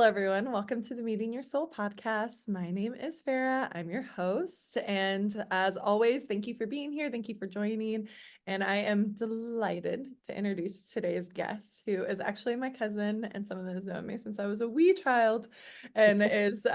Hello, everyone. Welcome to the Meeting Your Soul podcast. My name is Farah. I'm your host. And as always, thank you for being here. Thank you for joining. And I am delighted to introduce today's guest, who is actually my cousin, and someone that has known me since I was a wee child and is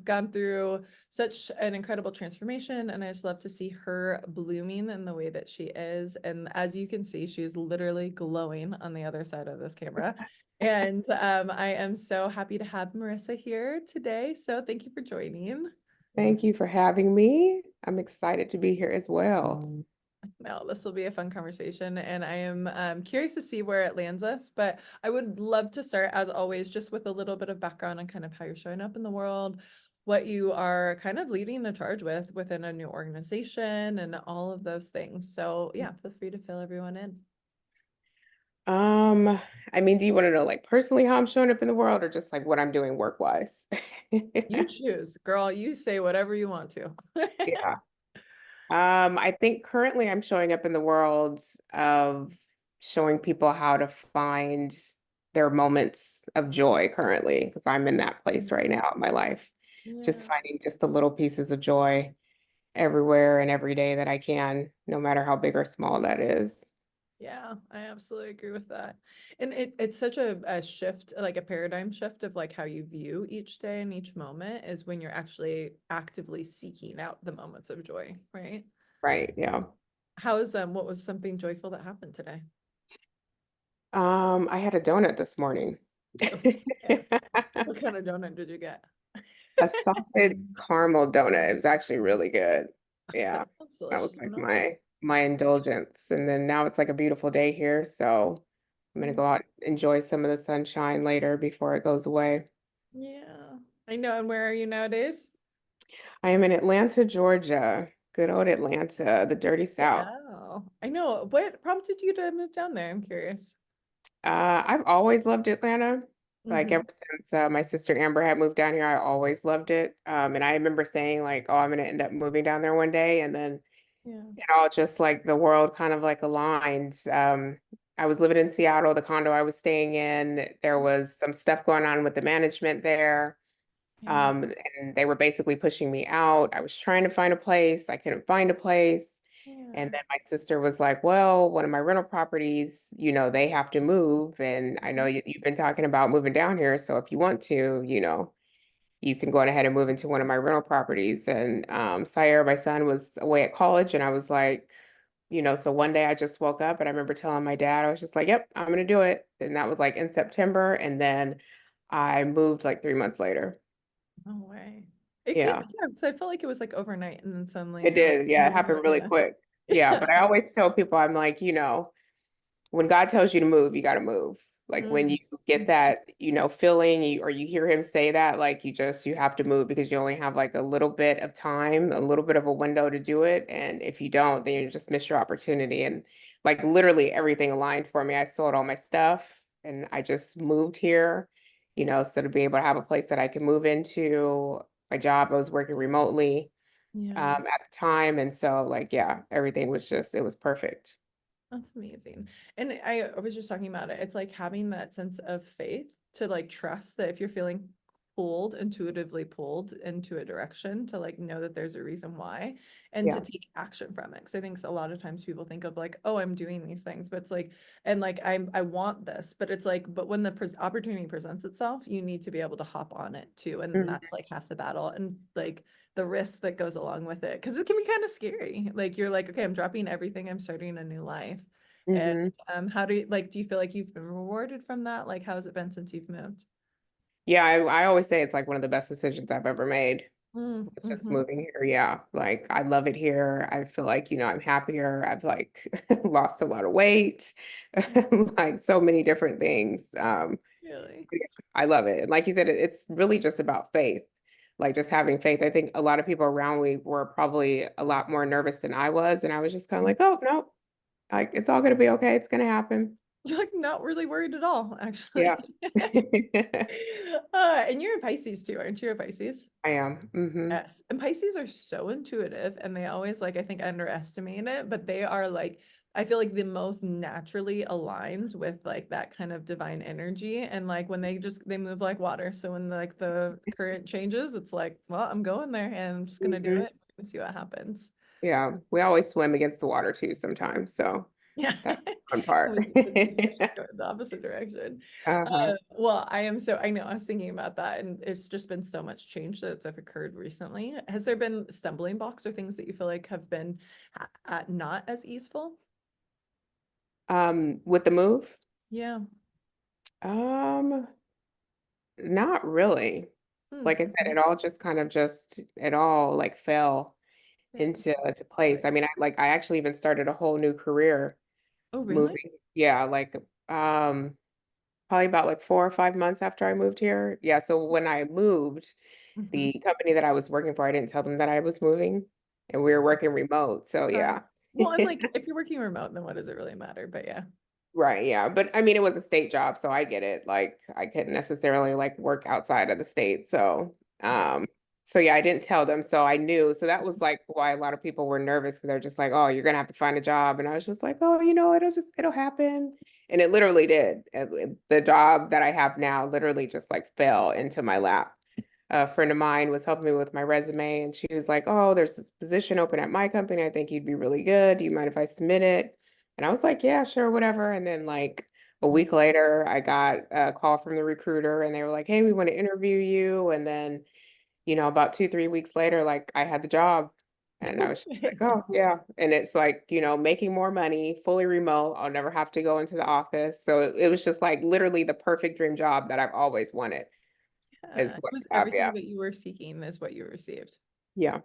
gone through such an incredible transformation. And I just love to see her blooming in the way that she is. And as you can see, she is literally glowing on the other side of this camera. And I am so happy to have Marissa here today. So thank you for joining. Thank you for having me. I'm excited to be here as well. Now, this will be a fun conversation, and I am curious to see where it lands us. But I would love to start, as always, just with a little bit of background on kind of how you're showing up in the world, what you are kind of leading the charge with within a new organization, and all of those things. So, yeah, feel free to fill everyone in. Um, do you want to know like personally how I'm showing up in the world or just like what I'm doing work-wise? You choose, girl. You say whatever you want to. Yeah. I think currently I'm showing up in the world of showing people how to find their moments of joy currently, because I'm in that place right now in my life. Just Yeah. finding just the little pieces of joy everywhere and every day that I can, no matter how big or small that is. Yeah, I absolutely agree with that. And it's such a shift, like a paradigm shift of like how you view each day and each moment is when you're actually actively seeking out the moments of joy, right? Right, yeah. What was something joyful that happened today? I had a donut this morning. Okay. What kind of donut did you get? A salted caramel donut. It was actually really good. Yeah. That sounds That was delicious. I'm like not gonna my indulgence. And then now it's like a beautiful day here, so I'm gonna lie. go out and enjoy some of the sunshine later before it goes away. Yeah. I know. And where are you nowadays? I am in Atlanta, Georgia. Good old Atlanta, the dirty South. Yeah. I know. What prompted you to move down there? I'm curious. I've always loved Atlanta. Like ever Hmm. since my sister Amber had moved down here, I always loved it. And I remember saying like, "Oh, I'm gonna end up moving down there one day," and then Yeah. it all just like the world kind of like aligned. I was living in Seattle, the condo I was staying in. There was some stuff going on with the management there, Yeah. and they were basically pushing me out. I was trying to find a place. I couldn't find a place. And Yeah. then my sister was like, well, one of my rental properties, they have to move. And I know you've been talking about moving down here. So if you want to, you can go on ahead and move into one of my rental properties. And Siaire, my son, was away at college. And I was like, so one day I just woke up and I remember telling my dad, I was just like, yep, I'm going to do it. And that was like in September. And then I moved like 3 months later. No way. It came, Yeah. yeah, so I felt like it was like overnight and then suddenly It you're like did. Yeah, it moving happened around. really Yeah. quick. Yeah, but I always tell people, I'm like, when God tells you to move, you got to move. Like when Mm. you get that, feeling or you hear him say that, like you have to move because you only have like a little bit of time, a little bit of a window to do it. And if you don't, then you just miss your opportunity. And like literally everything aligned for me. I sold all my stuff and I just moved here, so to be able to have a place that I can move into. My job, I was working remotely Yeah, at the time. And so like, yeah, everything was just, it was perfect. that's amazing. And I was just talking about it. It's like having that sense of faith to like trust that if you're feeling pulled, intuitively pulled into a direction, to like know that there's a reason why and to Yeah. take action from it. Because I think a lot of times people think of like, oh, I'm doing these things, but it's like, and like I want this, but it's like, but when the opportunity presents itself, you need to be able to hop on it too. And Mhm. that's like half the battle. And like the risk that goes along with it because it can be kind of scary. Like you're like, okay, I'm dropping everything, I'm starting a new life. And Mhm. how do you feel like you've been rewarded from that? Like how has it been since you've moved? Yeah, I always say it's like one of the best decisions I've ever made. Just Mm-hmm. moving here. Yeah. Like I love it here. I feel like, I'm happier. I've like lost a lot of weight, like so many different things. Really? Yeah, I love it. And like you said, it's really just about faith. Like just having faith. I think a lot of people around me were probably a lot more nervous than I was. And I was just kind of like, oh, no, like it's all gonna be okay. It's gonna happen. You're like not really worried at all, Yeah. actually. And you're a Pisces too, aren't you a Pisces? I am. Yes. And Pisces are so intuitive and they always like I think underestimate it, but they are like I feel like the most naturally aligned with like that kind of divine energy and like when they move like water. So when like the current changes, it's like, well, I'm going there and I'm just gonna do Hmm. it and see what happens. Yeah, we always swim against the water too sometimes, so Yeah. that's the fun part. Always go in the opposite direction. Uh-huh. Well, I am so I know I was thinking about that and it's just been so much change that's occurred recently. Has there been stumbling blocks or things that you feel like have been not as easeful? With the move, Yeah. um, not really. Hmm. Like I said, Okay. it all like fell That into to place. together. I mean, I actually even started a whole new career Oh, really? moving. Yeah, like probably about like 4 or 5 months after I moved here. Yeah, so when I moved, Hmm. the company that I was working for, I didn't tell them that I was moving, and we were working remote. So yeah. Does. Well, and like if you're working remote, then what does it really matter? But yeah. Right, yeah. But I mean, it was a state job, so I get it. Like I couldn't necessarily like work outside of the state. Yeah. So yeah, I didn't tell them. So I knew. So that was like why a lot of people were nervous because they're just like, oh, you're gonna have to find a job. And I was just like, oh, it'll happen. And it literally did. The job that I have now literally just like fell into my lap. A friend of mine was helping me with my resume and she was like, oh, there's this position open at my company. I think you'd be really good. Do you mind if I submit it? And I was like, yeah, sure, whatever. And then like a week later, I got a call from the recruiter and they were like, hey, we want to interview you. And then, about 2, 3 weeks later, like I had the job. And I was just like, Okay. oh, yeah. And it's like, making more money, fully remote. I'll never have to go into the office. So it was just like literally the perfect dream job that I've always wanted is Yeah. It what was I have. Yeah. everything that you were seeking is what you received. Yeah.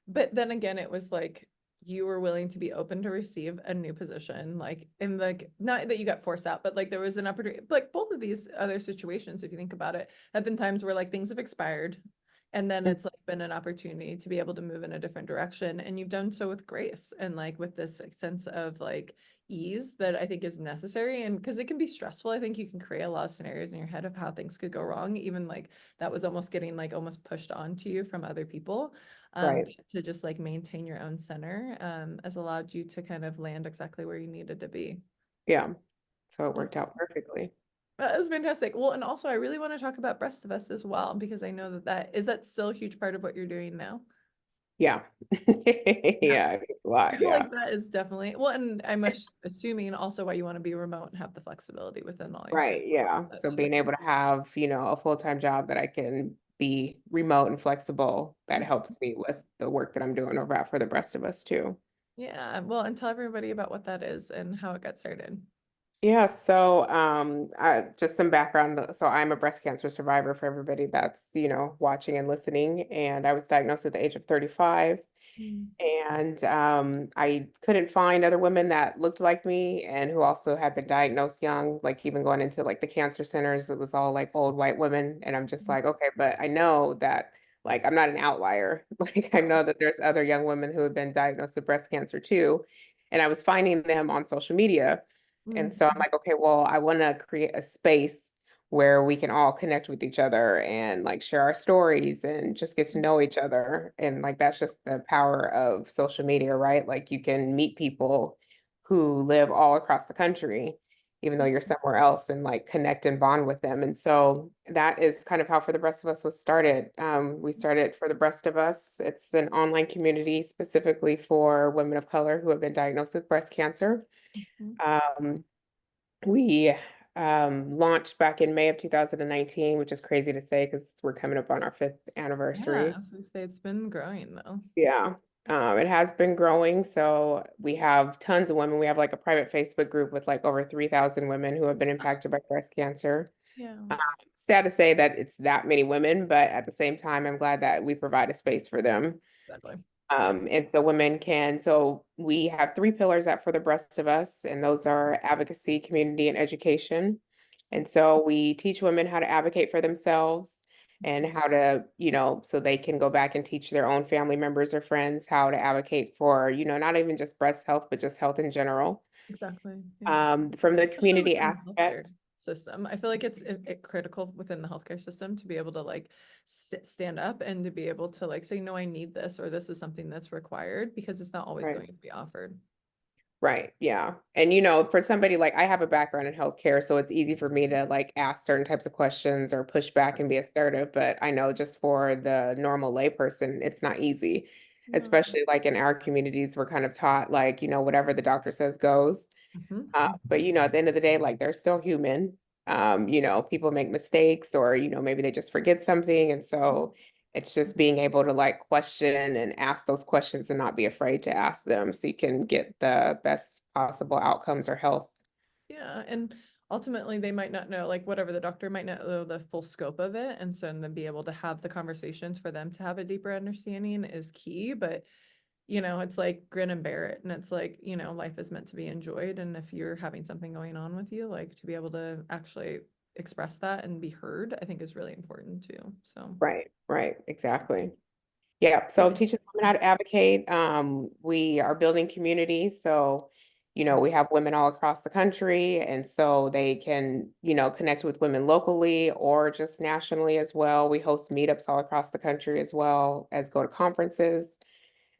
But then again, it was like you were willing to be open to receive a new position, like in like not that you got forced out, but like there was an opportunity. Like both of these other situations, if you think about it, have been times where like things have expired, and then Mhm. it's like been an opportunity to be able to move in a different direction, and you've done so with grace and like with this sense of like ease that I think is necessary. And because it can be stressful, I think you can create a lot of scenarios in your head of how things could go wrong, even like that was almost getting like almost pushed onto you from other people Right. but to just like maintain your own center has allowed you to kind of land exactly where you needed to be. Yeah. So it Yeah. worked out perfectly. That was fantastic. Well, and also I really want to talk about Breast of Us as well because I know that that still a huge part of what you're doing now. Yeah. Yeah, it's a I lot. feel Yeah. like that is definitely well, and I'm assuming also why you want to be remote and have the flexibility within all your schedule Right. Yeah. So too. being able to have, a full-time job that I can be remote and flexible, that helps me with the work that I'm doing over at For the Rest of Us too. Yeah, well, and tell everybody about what that is and how it got started. Yeah, so just some background. So I'm a breast cancer survivor for everybody that's, watching and listening. And I was diagnosed at the age of 35. Mm. And I couldn't find other women that looked like me and who also had been diagnosed young, like even going into like the cancer centers, it was all like old white women. And I'm just like, okay, but I know that like I'm not an outlier. Like I know that there's other young women who have been diagnosed with breast cancer too. And I was finding them on social media. And so I'm Mhm. like, okay, well, I want to create a space where we can all connect with each other and like share our stories and just get to know each other. And like that's just the power of social media, right? Like you can meet people who live all across the country, even though you're somewhere else and like connect and bond with them. And so that is kind of how For the Breast of Us was started. We started For the Breast of Us. It's an online community specifically for women of color who have been diagnosed with breast cancer. Mhm. Um, we launched back in May of 2019, which is crazy to say because we're coming up on our fifth Yeah, anniversary. I was gonna say it's been growing though. Yeah, it has been growing. So we have tons of women. We have like a private Facebook group with like over 3,000 women who have been impacted by breast cancer. Yeah, Um, Sad to say that it's that many women, but at the same time, I'm glad that we provide a space for them. exactly. Yeah. And so so we have three pillars at For the Breast of Us, and those are advocacy, community, and education. And so we teach women how to advocate for themselves and how to, so they can go back and teach their own family members or friends how to advocate for, not even just breast health, but just health in general. Exactly. Yeah. From the Especially community within the healthcare aspect. system. I feel like it's critical within the healthcare system to be able to like stand up and to be able to like say, no, I need this, or this is something that's required, because it's not always Right. going to be offered. Right. Yeah. And for somebody like I have a background in healthcare, so it's easy for me to like ask certain types of questions or push back and be assertive. But I know just for the normal layperson, it's not easy, No. especially like in our communities, we're kind of taught like, whatever the doctor says goes. Mhm. But at the end of the day, like they're still human. People make mistakes or, maybe they just forget something. And so it's just being able to like question and ask those questions and not be afraid to ask them so you can get the best possible outcomes or health. Yeah, and ultimately they might not know, like whatever, the doctor might not know the full scope of it, and so then be able to have the conversations for them to have a deeper understanding is key. But it's like grin and bear it, and it's like, life is meant to be enjoyed, and if you're having something going on with you, like to be able to actually express that and be heard, I think is really important too. So Right, right, exactly. Yeah, so what teaching women how to advocate. We are building community. So, we have women all across the country, and so they can, connect with women locally or just nationally as well. We host meetups all across the country as well as go to conferences.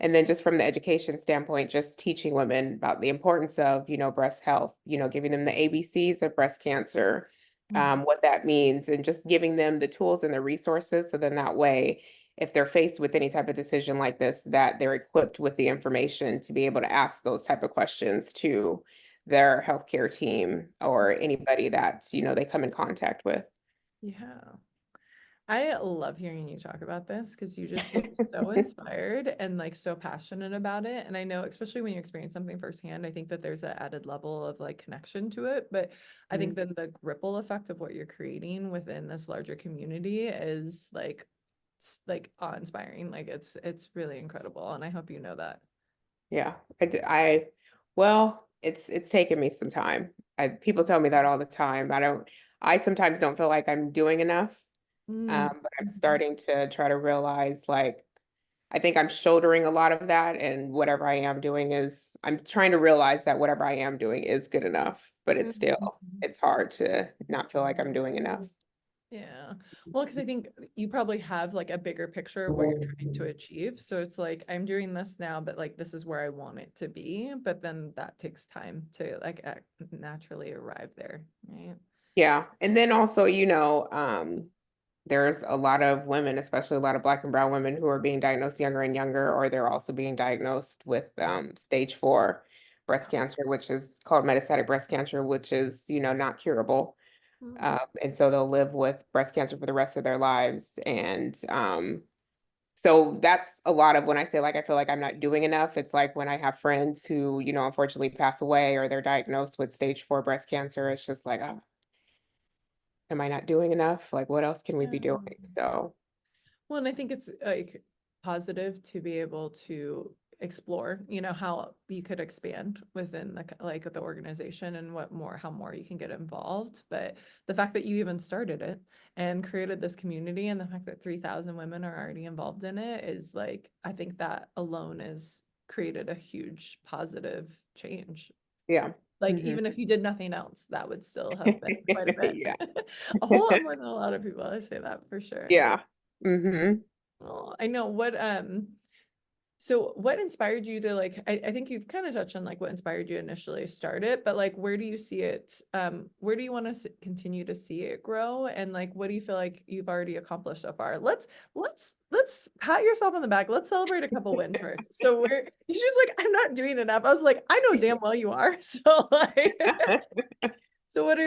And then just from the education standpoint, just teaching women about the importance of, breast health, giving them the ABCs of breast cancer, what that means, and just giving them the tools and the resources. So then that way, if they're faced with any type of decision like this, that they're equipped with the information to be able to ask those type of questions to their healthcare team or anybody that, they come in contact with. Yeah. I love hearing you talk about this because you just look so inspired and like so passionate about it. And I know, especially when you experience something firsthand, I think that there's an added level of like connection to it. But I think Mhm. then the ripple effect of what you're creating within this larger community is like like awe-inspiring. Like it's really incredible. And I hope you know that. Yeah, well, it's taken me some time. People tell me that all the time. I sometimes don't feel like I'm doing enough. Mm. But I'm Mhm. starting to try to realize like I think I'm shouldering a lot of that, and whatever I am doing is I'm trying to realize that whatever I am doing is good enough, but Mhm. it's hard to not feel like I'm doing enough. Yeah. Well, because I think you probably have like a bigger picture of what you're trying to achieve. So it's like, I'm doing this now, but like this is where I want it to be. But then that takes time to like naturally arrive there, right? Yeah. And then also, there's a lot of women, especially a lot of Black and brown women who are being diagnosed younger and younger, or they're also being diagnosed with stage 4 breast cancer, which is called metastatic breast cancer, which is, not curable. Mm. And so they'll live with breast cancer for the rest of their lives. And so that's a lot of when I say like I feel like I'm not doing enough. It's like when I have friends who, unfortunately pass away or they're diagnosed with stage 4 breast cancer, it's just like, oh, am I not doing enough? Like, what else can we be doing? Yeah. So, Well, and I think it's like positive to be able to explore, how you could expand within like the organization and how more you can get involved. But the fact that you even started it and created this community, and the fact that 3,000 women are already involved in it is like, I think that alone has created a huge positive change. yeah. Like Hmm. even if you did nothing else, that would still have been quite a bit. Yeah. A whole lot more than a lot of people. I say that for sure. Yeah. Hmm. Oh, I know so what inspired you to like, I think you've kind of touched on like what inspired you initially start it, but like where do you see it, where do you want to continue to see it grow? And like what do you feel like you've already accomplished so far? Let's pat yourself on the back. Let's celebrate a couple wins first. So where she's just like, I'm not doing enough. I was like, I know damn well you are. So like so what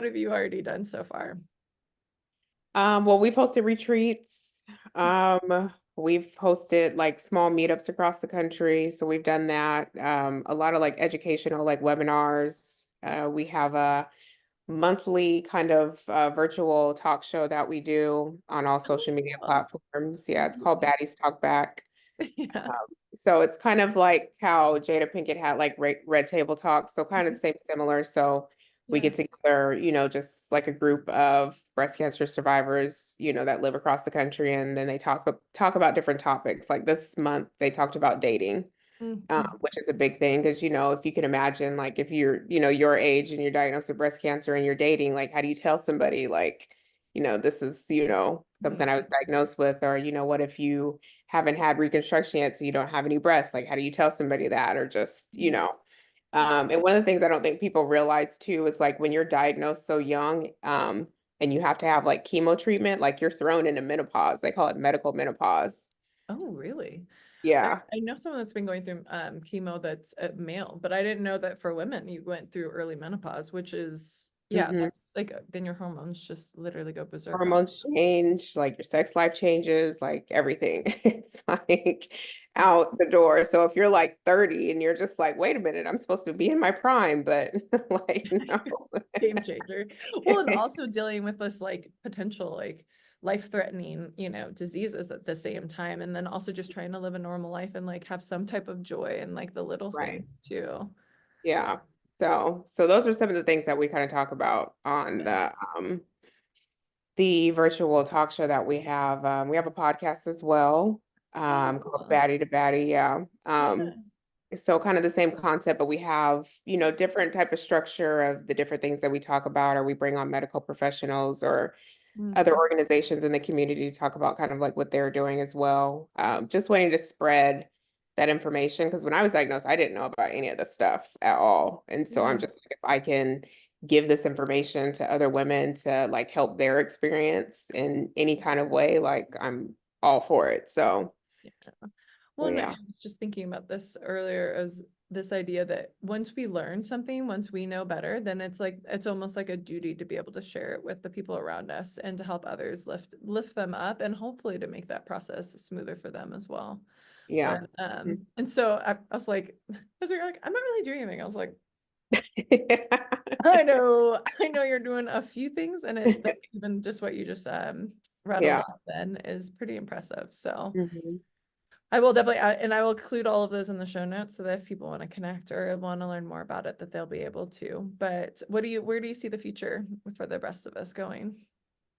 have you already done so far? Well, we've hosted retreats. We've hosted like small meetups across the country. So we've done that. A lot of like educational like webinars. We have a monthly kind of virtual talk show that we do on all social media Oh, platforms. Yeah, it's called Baddies Talk Back. yeah. So it's kind of like how Jada Pinkett had like Red Table Talk. So kind of same similar. So we Yeah. get together, just like a group of breast cancer survivors, that live across the country, and then they talk about different topics. Like this month, they talked about dating. Mhm. which is a big thing because, if you can imagine, like, if you're, your age and you're diagnosed with breast cancer and you're dating, like, how do you tell somebody, like, this is, Yeah. something I was diagnosed with, or, what if you haven't had reconstruction yet, so you don't have any breasts? Like, how do you tell somebody that? Or just, Yeah. and one of the things I don't think people realize too is like when you're diagnosed so young, and you have to have like chemo treatment, like you're thrown into menopause. They call it medical menopause. Oh, really? I, Yeah. I know someone that's been going through chemo that's a male, but I didn't know that for women you went through early menopause, which is yeah, Hmm. that's like then your hormones just literally go berserk on. Hormones change, like your sex life changes, like everything. It's like out the door. So if you're like 30 and you're just like, wait a minute, I'm supposed to be in my prime, but like, no. Game changer. Well, and also dealing with this like potential like life-threatening, diseases at the same time, and then also just trying to live a normal life and like have some type of joy and like the little Right. things too. Yeah. So those are some of the things that we kind of talk about on Yeah. the virtual talk show that we have. We have a podcast as well, Oh, called cool. Baddie to Baddie. Yeah. Yeah. So kind of the same concept, but we have, different type of structure of the different things that we talk about, or we bring on medical professionals or other Mhm. organizations in the community to talk about kind of like what they're doing as well. Just wanting to spread that information because when I was diagnosed, I didn't know about any of this stuff at all. And so I'm Yeah. just like, if I can give this information to other women to like help their experience in any kind of way, like I'm all for it. Yeah. So Well, and I yeah, was just thinking about this earlier as this idea that once we learn something, once we know better, then it's like it's almost like a duty to be able to share it with the people around us and to help others lift them up and hopefully to make that process smoother for them as well. yeah. But and so I was like, because you're like, I'm not really doing anything. I was like, I know you're doing a few things, and it like even just what you just rattled Yeah. off then is pretty impressive. So. Mhm. I will definitely, and I will include all of those in the show notes so that if people want to connect or want to learn more about it, that they'll be able to. But where do you see the future for the rest of us going?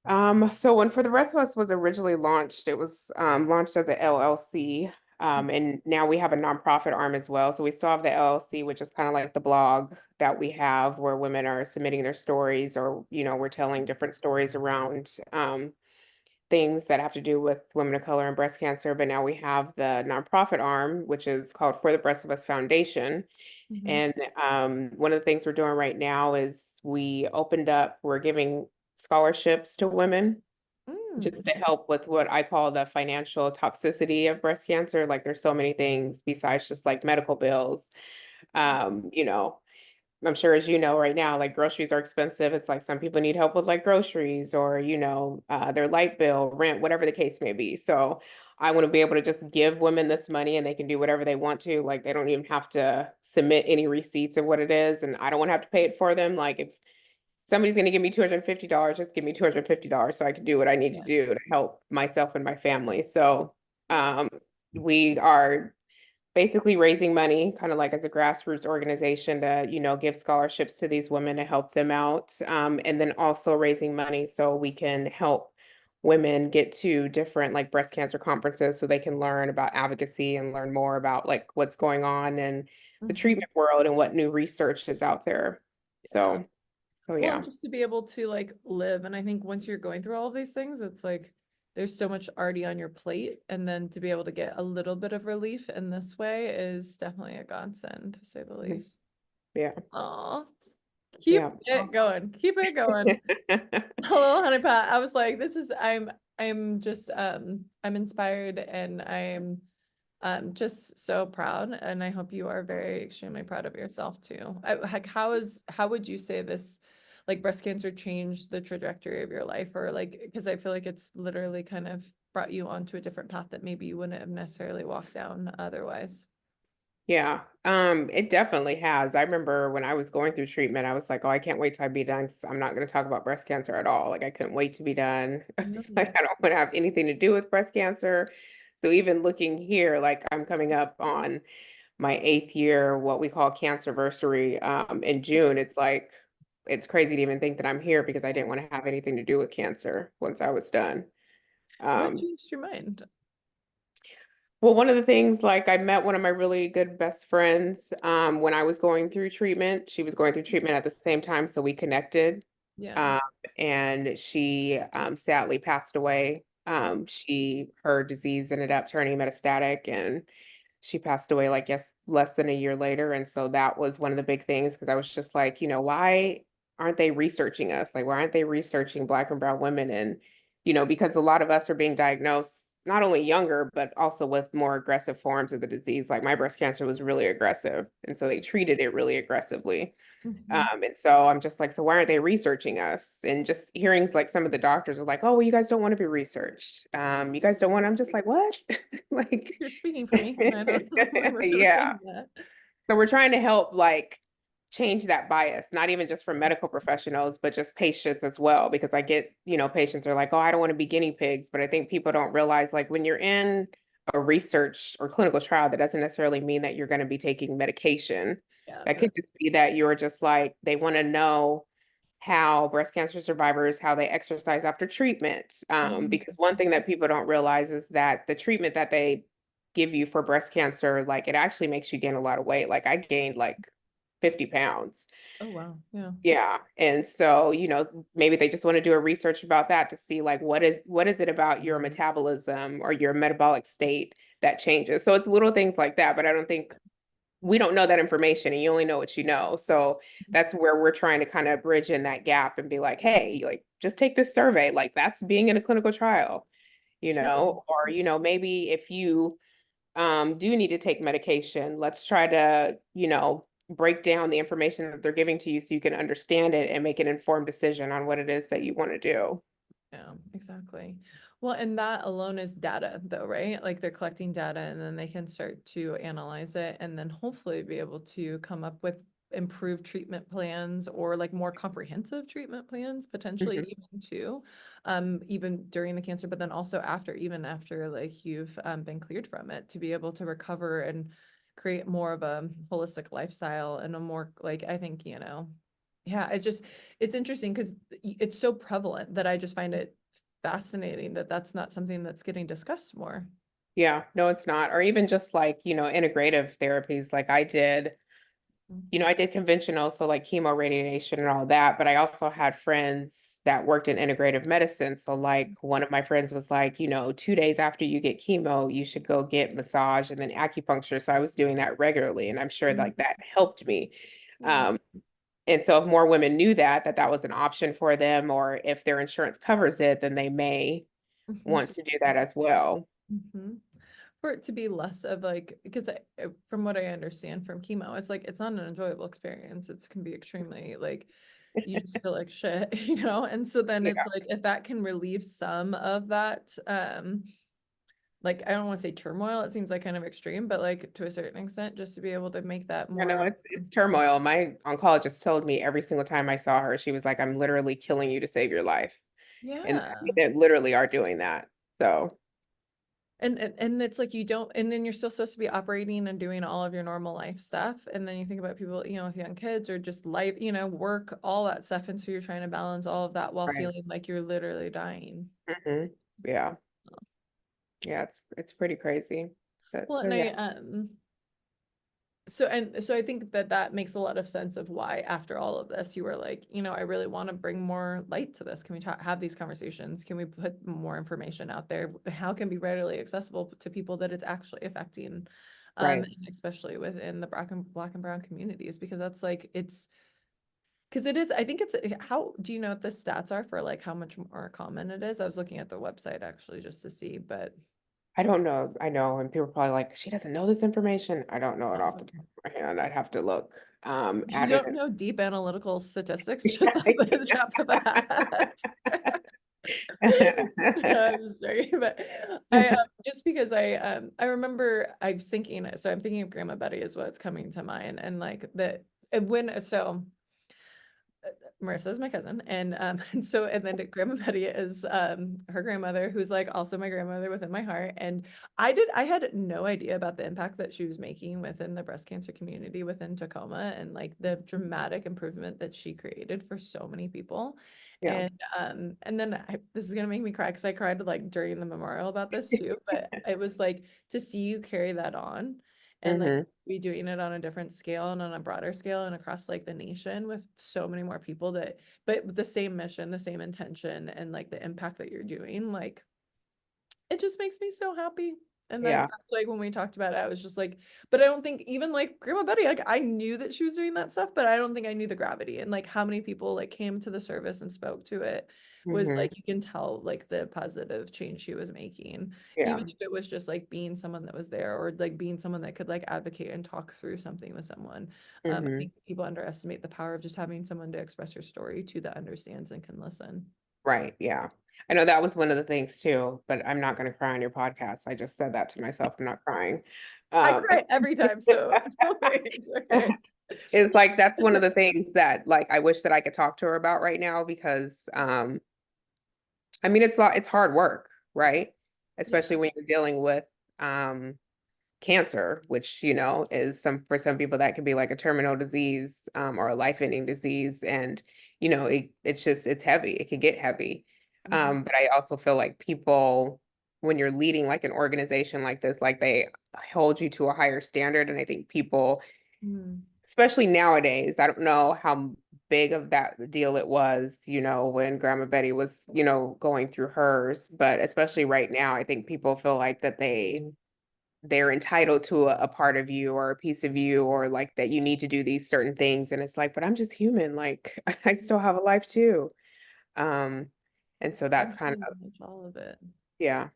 So when For the Rest of Us was originally launched, it was launched as a LLC. And now we have a nonprofit arm as well. So we still have the LLC, which is kind of like the blog that we have where women are submitting their stories or, we're telling different stories around things that have to do with women of color and breast cancer. But now we have the nonprofit arm, which is called For the Breast of Us Foundation. Mhm. And one of the things we're doing right now is we're giving scholarships to women just Mm. to help with what I call the financial toxicity of breast cancer. Like there's so many things besides just like medical bills. Um, you know, I'm sure as you know right now, like groceries are expensive. It's like some people need help with like groceries or, their light bill, rent, whatever the case may be. So I want to be able to just give women this money and they can do whatever they want to. Like they don't even have to submit any receipts of what it is. And I don't want to have to pay it for them. Like if somebody's going to give me $250, just give me $250 so I can do what I need to Yeah. do to help myself and my family. So um, we are basically raising money, kind of like as a grassroots organization to, give scholarships to these women to help them out. And then also raising money so we can help women get to different like breast cancer conferences so they can learn about advocacy and learn more about like what's going on in the Mhm. treatment world and what new research is out there. Yeah. So Well, and yeah. just to be able to like live, and I think once you're going through all of these things, it's like there's so much already on your plate, and then to be able to get a little bit of relief in this way is definitely a godsend, to say the Mhm. least. Yeah. Aw. Keep Yeah. it going. Keep it going. Hello, honey pot. I was like, this is I'm just I'm inspired and I'm just so proud and I hope you are very extremely proud of yourself too. Like how would you say this like breast cancer changed the trajectory of your life or like because I feel like it's literally kind of brought you onto a different path that maybe you wouldn't have necessarily walked down otherwise. Yeah, it definitely has. I remember when I was going through treatment, I was like, oh, I can't wait till I be done 'cause I'm not going to talk about breast cancer at all. Like I couldn't wait to be done. It's like Mm. I don't want to have anything to do with breast cancer. So even looking here, like I'm coming up on my 8th year, what we call cancerversary, in June. It's like it's crazy to even think that I'm here because I didn't want to have anything to do with cancer once I was done. What Um, changed your mind? Well, one of the things, like I met one of my really good best friends when I was going through treatment. She was going through treatment at the same time, so we connected. Yeah. Um, and she sadly passed away. Her disease ended up turning metastatic, and she passed away like yes, less than a year later. And so that was one of the big things because I was just like, why aren't they researching us? Like, why aren't they researching Black and brown women? And because a lot of us are being diagnosed not only younger, but also with more aggressive forms of the disease. Like my breast cancer was really aggressive, and so they treated it really aggressively. Mhm. And so I'm just like, so why aren't they researching us? And just hearing like some of the doctors are like, oh, well, you guys don't want to be researched. You guys don't want. I'm just like, what? Like, You're speaking for me, and I don't remember sort of yeah. saying that. So we're trying to help like change that bias, not even just for medical professionals, but just patients as well. Because I get, patients are like, oh, I don't want to be guinea pigs. But I think people don't realize like when you're in a research or clinical trial, that doesn't necessarily mean that you're going to be taking medication. Yeah, That could just be that you're just like, they want to know how breast cancer survivors, how they exercise after treatment. Mhm. Because one thing that people don't realize is that the treatment that they give you for breast cancer, like it actually makes you gain a lot of weight. Like I gained like 50 pounds. Oh wow, yeah. Yeah. And so, maybe they just want to do a research about that to see like what is it about your metabolism or your metabolic state that changes. So it's little things like that, but I don't think we don't know that information and you only know what you know. So that's where we're trying to kind of bridge in that gap and be like, hey, like just take this survey. Like that's being in a clinical trial, True. or maybe if you do need to take medication, let's try to, break down the information that they're giving to you so you can understand it and make an informed decision on what it is that you want to do. Yeah, exactly. Well, and that alone is data though, right? Like they're collecting data and then they can start to analyze it and then hopefully be able to come up with improved treatment plans or like more comprehensive treatment plans, potentially Mhm. even too, even during the cancer, but then also after, even after like you've been cleared from it, to be able to recover and create more of a holistic lifestyle and a more like, I think, yeah, it's interesting because it's so prevalent that I just find it fascinating that that's not something that's getting discussed more. Yeah, no, it's not. Or even just like, integrative therapies like I did. I did conventional, so like chemo, radiation, and all that, but I also had friends that worked in integrative medicine. So, like, one of my friends was like, 2 days after you get chemo, you should go get massage and then acupuncture. So, I was doing that regularly, and I'm sure Mhm. like that helped me. Yeah. Um, and so, if more women knew that was an option for them, or if their insurance covers it, then they may Mhm. want to do that as well. Mhm. For it to be less of like, because from what I understand from chemo, it's like it's not an enjoyable experience. It can be extremely like you just feel like shit, And so then Yeah, it's like if that can relieve some of that, like I don't want to say turmoil, it seems like kind of extreme, but like to a certain extent, just to be able to make that I know more. it's turmoil. My oncologist told me every single time I saw her, she was like, "I'm literally killing you to save your life." And I mean, Yeah. they literally are doing that. So, And it's like you don't, and then you're still supposed to be operating and doing all of your normal life stuff. And then you think about people, with young kids or just life, work, all that stuff. And so you're trying to balance all of that while right. feeling like you're literally dying. Yeah. Yeah, it's pretty crazy. So, Well, so and yeah, so I think that that makes a lot of sense of why after all of this you were like, I really want to bring more light to this. Can we have these conversations? Can we put more information out there? How can be readily accessible to people that it's actually affecting, right. and especially within the black and brown communities because that's like it's because it is. I think it's how do you know what the stats are for like how much more common it is? I was looking at the website actually just to see, but I don't know. I know, and people are probably like, she doesn't know this information. I don't know it off the top awesome. of my head. I'd have to look You at it. don't know deep analytical statistics just off the top of the hat. I'm just joking, but just because I remember I was thinking so I'm thinking of Grandma Betty is what's coming to mind and like that when so Marissa is my cousin, and and then Grandma Betty is her grandmother, who's like also my grandmother within my heart. And I had no idea about the impact that she was making within the breast cancer community within Tacoma, and like the dramatic improvement that she created for so many people. Yeah. And then this is gonna make me cry because I cried like during the memorial about this too. But it was like to see you carry that on and like Hmm. be doing it on a different scale and on a broader scale and across like the nation with so many more people that, but with the same mission, the same intention, and like the impact that you're doing, like it just makes me so happy. And like Yeah. that's like when we talked about it, I was just like, but I don't think even like Grandma Betty, like I knew that she was doing that stuff, but I don't think I knew the gravity and like how many people like came to the service and spoke to it was Hmm. like you can tell like the positive change she was making, Yeah. even if it was just like being someone that was there or like being someone that could like advocate and talk through something with someone. I Hmm. think people underestimate the power of just having someone to express your story to that understands and can listen. Right. Yeah. I know that was one of the things too, but I'm not going to cry on your podcast. I just said that to myself. I'm not crying. I Um, cry every time, so it's okay. it's like that's one of the things that like I wish that I could talk to her about right now because I mean it's hard work, right? Yeah. Especially when you're dealing with um cancer, which is some for some people that could be like a terminal disease or a life-ending disease, and it's heavy. It can get heavy. Mhm. But I also feel like people, when you're leading like an organization like this, like they hold you to a higher standard, and I think people, Mm. especially nowadays, I don't know how big of that deal it was, when Grandma Betty was, going through hers, but especially right now, I think people feel like that they're entitled to a part of you or a piece of you, or like that you need to do these certain things, and it's like, but I'm just human, like I still have a life too. um and so I that's kind really of, acknowledge all of it. yeah.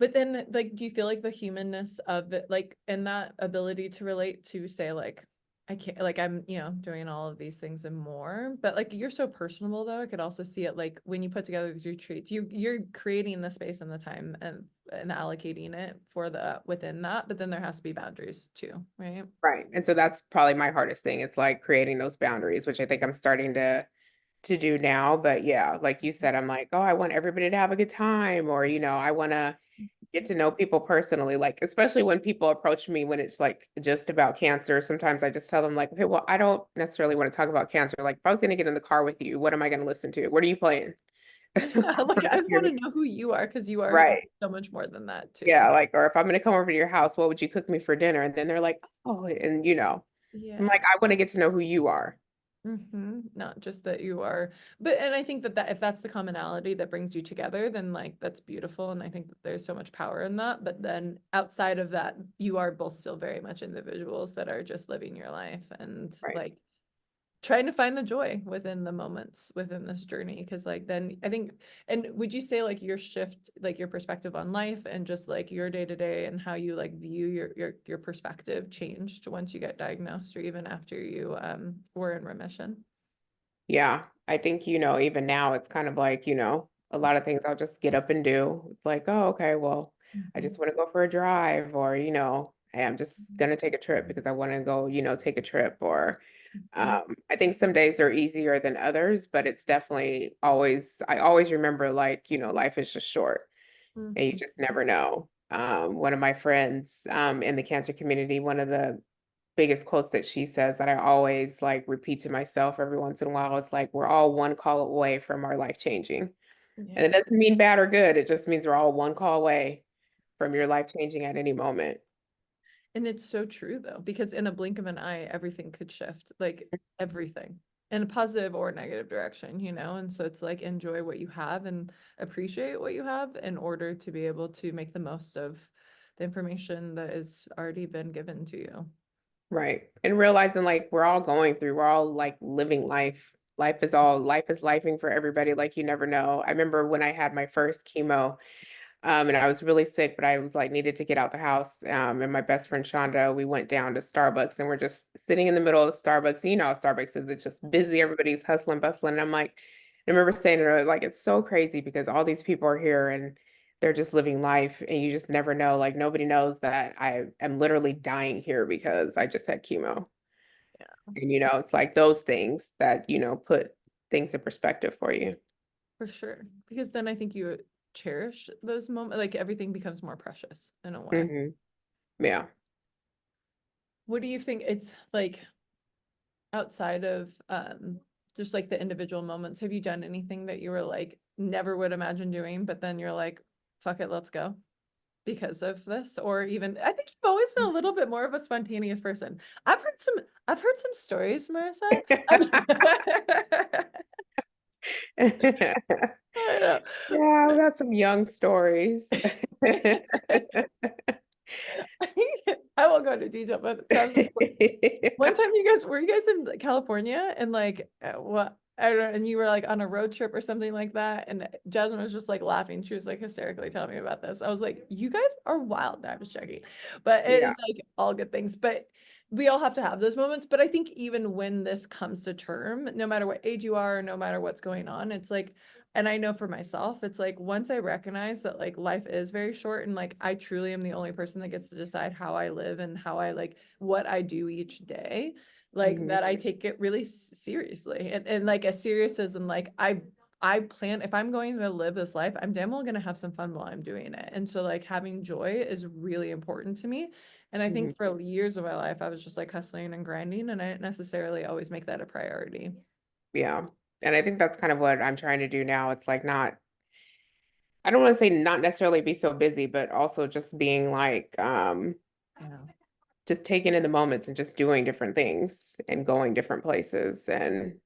But then, like, do you feel like the humanness of it, like, and that ability to relate to say, like, I can't, like, I'm, doing all of these things and more, but like, you're so personable though. I could also see it like when you put together these retreats, you're creating the space and the time and allocating it for the within that, but then there has to be boundaries too, right? Right, and so that's probably my hardest thing. It's like creating those boundaries, which I think I'm starting to do now. But yeah, like you said, I'm like, oh, I want everybody to have a good time, or I want to get to know people personally, like especially when people approach me when it's like just about cancer. Sometimes I just tell them like, okay, well, I don't necessarily want to talk about cancer. Like if I was going to get in the car with you, what am I going to listen to? What are you playing? Yeah, like I want to know who you are because you are Right. so much more than that too. Yeah, like, or if I'm going to come over to your house, what would you cook me for dinner? And then they're like, oh, and I'm Yeah. like, I want to get to know who you are. Not just that you are, but and I think that if that's the commonality that brings you together, then like that's beautiful. And I think that there's so much power in that. But then outside of that, you are both still very much individuals that are just living your life and Right. like trying to find the joy within the moments within this journey. Cause like then I think, and would you say like your shift, like your perspective on life and just like your day to day and how you like view your perspective changed once you get diagnosed or even after you were in remission? Yeah, I think, even now it's kind of like, a lot of things I'll just get up and do. It's like, oh, okay, well, I Mhm. just want to go for a drive, or, hey, I'm just gonna take a trip because I want to go, take a trip. Or Mhm. I think some days are easier than others, but it's definitely I always remember like, life is just short and you Mhm. just never know. One of my friends in the cancer community, one of the biggest quotes that she says that I always like repeat to myself every once in a while is like, we're all one call away from our life changing. And it Yeah. doesn't mean bad or good. It just means we're all one call away from your life changing at any moment. And it's so true though, because in a blink of an eye, everything could shift, like everything in a positive or negative direction, And so it's like enjoy what you have and appreciate what you have in order to be able to make the most of the information that has already been given to you. Right. And realizing like we're all like living life. Life is lifing for everybody. Like you never know. I remember when I had my first chemo. And I was really sick, but I was like needed to get out the house. And my best friend Shonda, we went down to Starbucks and we're just sitting in the middle of Starbucks. You know how Starbucks is, it's just busy, everybody's hustling, bustling. And I'm like, I remember saying to her, like, it's so crazy because all these people are here and they're just living life and you just never know. Like nobody knows that I am literally dying here because I just had chemo. Yeah. And it's like those things that, things in perspective for you. For sure. Because then I think you cherish those moments, like everything becomes more precious in a way. Yeah. What do you think it's like outside of just like the individual moments? Have you done anything that you were like never would imagine doing, but then you're like, fuck it, let's go because of this? Or even I think you've always been a little bit more of a spontaneous person. I've heard some stories, Marissa. I know. Yeah, we got some young stories. I won't go into detail, but some one time were you guys in California and like what I don't know, and you were like on a road trip or something like that, and Jasmine was just like laughing. She was like hysterically telling me about this. I was like, "You guys are wild." No, I was joking, but it Yeah. is like all good things. But we all have to have those moments. But I think even when this comes to term, no matter what age you are, no matter what's going on, it's like, and I know for myself, it's like once I recognize that like life is very short and like I truly am the only person that gets to decide how I live and how I like what I do each day, like Mhm. that I take it really seriously and like as serious as in like I plan if I'm going to live this life, I'm damn well gonna have some fun while I'm doing it. And so like having joy is really important to me. And I Mhm. think for years of my life, I was just like hustling and grinding, and I didn't necessarily always make that a priority. Yeah. And I think that's kind of what I'm trying to do now. It's like not, I don't want to say not necessarily be so busy, but also just being like, Yeah. just taking in the moments and just doing different things and going different places and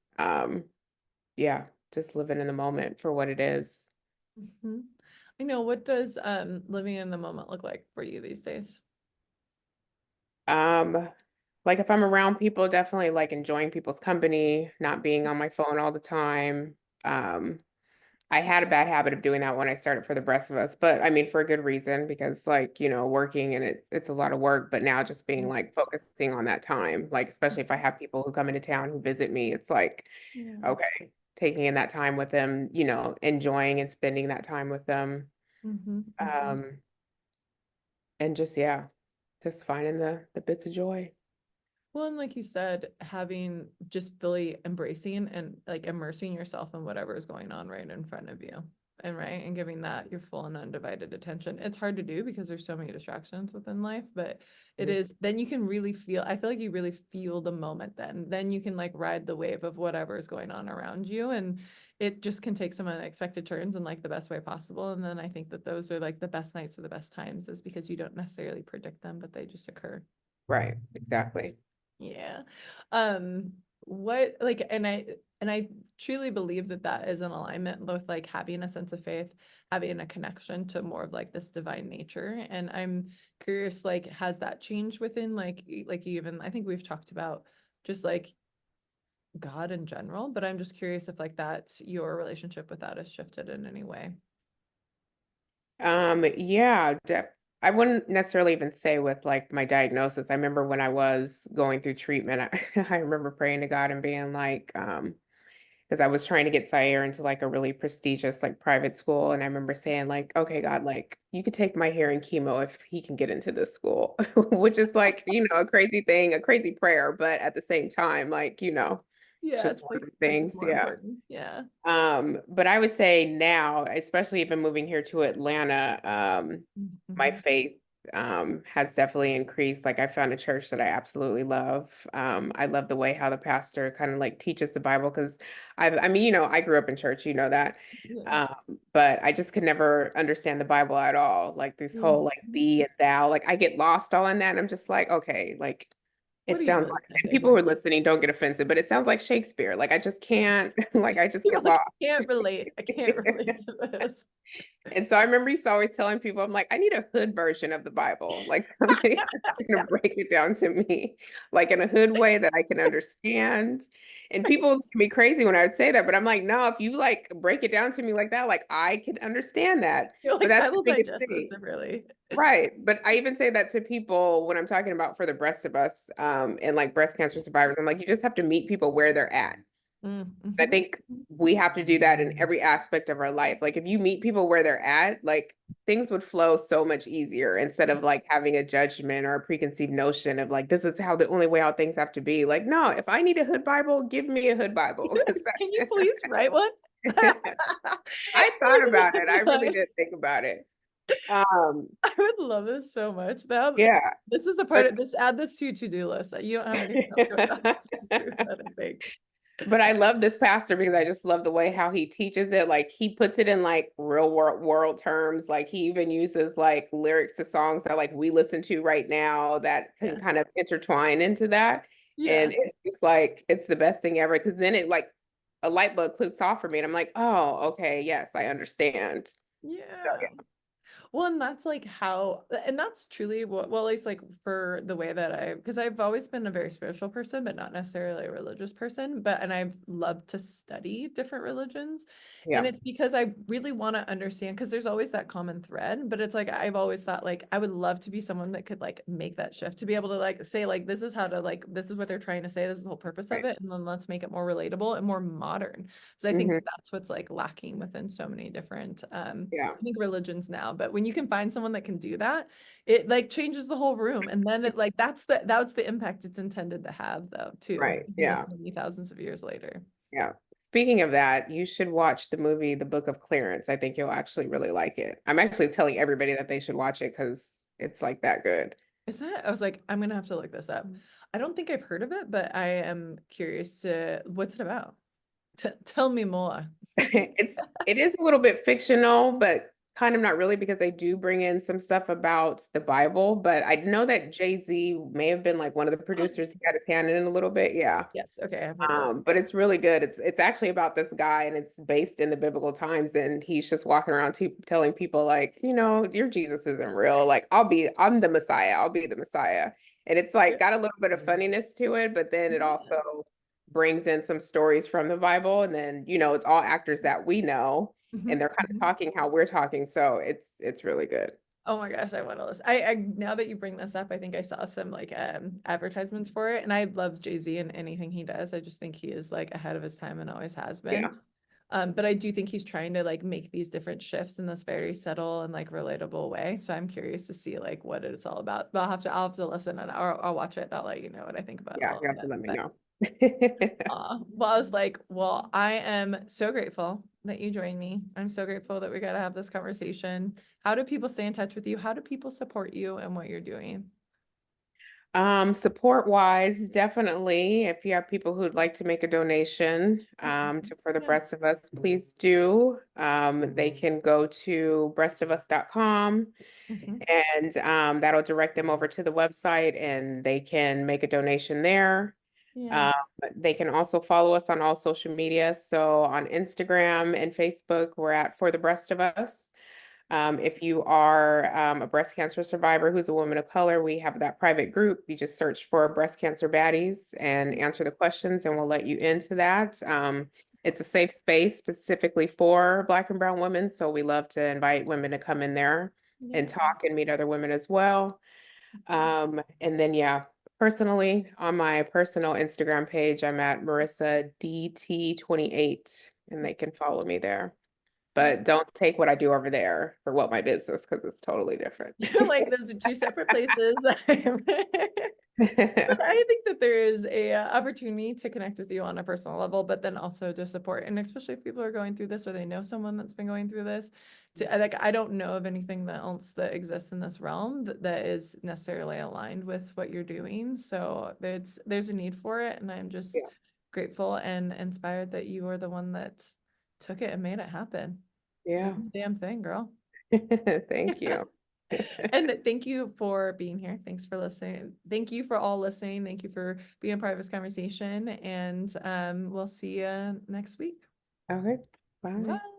yeah, just living in the moment for what it is. Mhm. I know. What does living in the moment look like for you these days? Um, like if I'm around people, definitely like enjoying people's company, not being on my phone all the time. Um, I had a bad habit of doing that when I started for the rest of us, but I mean for a good reason because like, working and it's a lot of work, but now just being like focusing on that time, like especially if I have people who come into town who visit me, it's like, Yeah. okay, taking in that time with them, enjoying and spending that time with them. Hmm. And just yeah, just finding the bits of joy. Well, and like you said, having just fully embracing and like immersing yourself in whatever is going on right in front of you. And right, and giving that your full and undivided attention. It's hard to do because there's so many distractions within life, but it Mhm. is then you can really feel, I feel like you really feel the moment then. Then you can like ride the wave of whatever is going on around you. And it just can take some unexpected turns in like the best way possible. And then I think that those are like the best nights or the best times is because you don't necessarily predict them, but they just occur. Right, exactly. Yeah. Um, what like and I truly believe that that is in alignment with like having a sense of faith, having a connection to more of like this divine nature. And I'm curious, like, has that changed within like even I think we've talked about just like God in general, but I'm just curious if like that's your relationship with that has shifted in any way. Yeah, I wouldn't necessarily even say with like my diagnosis. I remember when I was going through treatment, I remember praying to God and being like, because I was trying to get Siaire into like a really prestigious like private school, and I remember saying like, okay, God, like you could take my hair and chemo if he can get into this school, which is like, a crazy thing, a crazy prayer, but at the same time, like, it's Yeah, just it's one of like the this is things, more yeah. important. Yeah. But I would say now, especially even moving here to Atlanta, my Mhm. faith has definitely increased. Like I found a church that I absolutely love. I love the way how the pastor kind of like teaches the Bible because I mean, I grew up in church, you know that. Yeah. But I just could never understand the Bible at all. Like this whole like Mhm. thee and thou, like I get lost all in that. And I'm just like, okay, like What it are you sounds really like, trying to and say people who here? are listening don't get offensive, but it sounds like Shakespeare. Like I just can't, like I just You're get like, lost. I can't relate. I can't relate to this. And so I remember used to always telling people, I'm like, I need a hood version of the Bible. Like somebody has to break it down to me, like in a hood way that I can understand. And people look at me crazy when I would say that, but I'm like, no, if you like break it down to me like that, like I can understand that. You're But like, that's I the will biggest digest this thing. differently. Right. But I even say that to people when I'm talking about for the rest of us, and like breast cancer survivors. I'm like, you just have to meet people where they're at. I Mhm. think we have to do that in every aspect of our life. Like if you meet people where they're at, like things would flow so much easier instead of like having a judgment or a preconceived notion of like this is how the only way how things have to be. Like, no, if I need a hood Bible, give me a hood Bible. 'Cause Can you please write one? I thought about it. I really I did think about it. Um, would love this so much. That yeah. this is a part But of this. Add this to your to-do list. You don't have anything else going on to do with that, I think. But I love this pastor because I just love the way how he teaches it. Like he puts it in like real world terms. Like he even uses like lyrics to songs that like we listen to right now that can Yeah. kind of intertwine into that. Yeah. And it's like it's the best thing ever because then it like a light bulb clicks off for me and I'm like, oh, okay, yes, I understand. So Yeah. Well, and that's like how, and that's truly what, well, at least like for the way that because I've always been a very spiritual person, but not necessarily a religious person. And I've loved to study different religions. And yeah, it's because I really want to understand, because there's always that common thread. But it's like, I've always thought like, I would love to be someone that could like make that shift, to be able to like say, like, this is how to like, this is what they're trying to say. This is the whole purpose of right. it. And then let's make it more relatable and more modern. So I think Hmm. that's what's like lacking within so many different, Yeah, I think religions now, but when you can find someone that can do that, it like changes the whole room. And then it like that's the impact it's intended to have though, too, right. even Yeah. so many thousands of years later. Yeah. Speaking of that, you should watch the movie The Book of Clarence. I think you'll actually really like it. I'm actually telling everybody that they should watch it because it's like that good. Is that? I was like, I'm gonna have to look this up. I don't think I've heard of it, but I am curious to what's it about? Tell me more. It is a little bit fictional, but kind of not really because they do bring in some stuff about the Bible. But I know that Jay-Z may have been like one of the producers. He got his hand in it a little bit. Yeah. Yes, okay, I've heard of this. But it's really good. It's actually about this guy and it's based in the biblical times and he's just walking around telling people like, your Jesus isn't real. Like I'm the Messiah. I'll be the Messiah. And it's like got a little bit of funniness to it, but then it Yeah. also brings in some stories from the Bible and then, it's all actors that we know and Mhm, they're kind of mhm. talking how we're talking. So it's really good. Oh my gosh, I want to listen. I now that you bring this up, I think I saw some like advertisements for it, and I love Jay-Z and anything he does. I just think he is like ahead of his time and always has Yeah. been. But I do think he's trying to like make these different shifts in this very subtle and like relatable way. So I'm curious to see like what it's all about. But I'll have to listen and I'll watch it. I'll let you know what I think about Yeah, all you of have to it. let me But know. well, I was like, well, I am so grateful that you joined me. I'm so grateful that we got to have this conversation. How do people stay in touch with you? How do people support you and what you're doing? Support wise, definitely. If you have people who'd like to make a donation Mhm. for the Yeah. Breast of Us, please do. They can go to breastofus.com Mhm. and that'll direct them over to the website and they can make a donation there. Yeah. Um, they can also follow us on all social media. So on Instagram and Facebook, we're at For the Breast of Us. If you are a breast cancer survivor who's a woman of color, we have that private group. You just search for breast cancer baddies and answer the questions, and we'll let you into that. It's a safe space specifically for Black and Brown women, so we love to invite women to come in there and Yeah. talk and meet other women as well. And then, yeah, personally, on my personal Instagram page, I'm at Marissa DT28, and they can follow me there. Yeah. But don't take what I do over there for what my business, because it's totally different. Like those are two separate places. But I think that there is a opportunity to connect with you on a personal level, but then also to support, and especially if people are going through this or they know someone that's been going through this. Like, I don't know of anything else that exists in this realm that is necessarily aligned with what you're doing. So there's a need for it, and I'm just Yeah, grateful and inspired that you are the one that took it and made it happen. yeah. Doing the damn thing, girl. Thank you. And thank you for being here. Thanks for listening. Thank you for all listening. Thank you for being a part of this conversation. And we'll see you next week. Okay, bye. Bye.